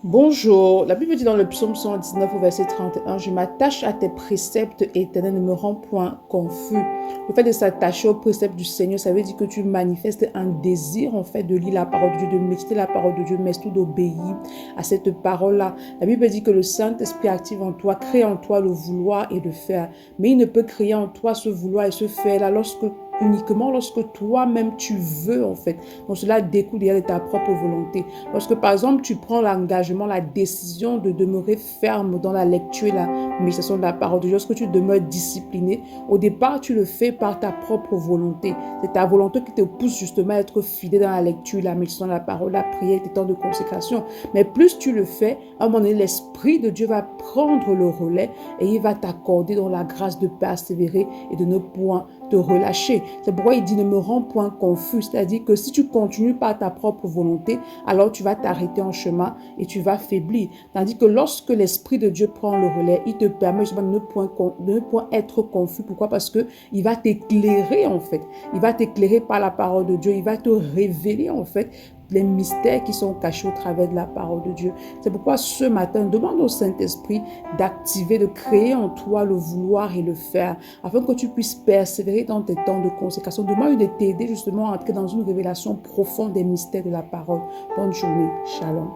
Bonjour, la Bible dit dans le psaume 119 au verset 31, je m'attache à tes préceptes éternels, ne me rends point confus. Le fait de s'attacher aux préceptes du Seigneur, ça veut dire que tu manifestes un désir en fait de lire la parole de Dieu, de méditer la parole de Dieu, mais surtout d'obéir à cette parole-là. La Bible dit que le Saint-Esprit active en toi, crée en toi le vouloir et le faire. Mais il ne peut créer en toi ce vouloir et ce faire-là uniquement lorsque toi-même tu veux en fait. Donc cela découle de ta propre volonté. Lorsque par exemple tu prends l'engagement, la décision de demeurer ferme dans la lecture et la méditation de la parole de Dieu, lorsque tu demeures discipliné, au départ tu le fais par ta propre volonté. C'est ta volonté qui te pousse justement à être fidèle dans la lecture, la méditation de la parole, la prière, tes temps de consécration. Mais plus tu le fais, à un moment donné, l'Esprit de Dieu va prendre le relais et il va t'accorder dans la grâce de persévérer et de ne point te relâcher. C'est pourquoi il dit ne me rends point confus, c'est-à-dire que si tu continues par ta propre volonté, alors tu vas t'arrêter en chemin et tu vas faiblir. Tandis que lorsque l'Esprit de Dieu prend le relais, il te permet justement de ne point être confus. Pourquoi? Parce que il va t'éclairer en fait. Il va t'éclairer par la parole de Dieu. Il va te révéler en fait les mystères qui sont cachés au travers de la parole de Dieu. C'est pourquoi ce matin, demande au Saint-Esprit d'activer, de créer en toi le vouloir et le faire, afin que tu puisses persévérer dans tes temps de consécration. Demande de t'aider justement à entrer dans une révélation profonde des mystères de la parole. Bonne journée. Shalom.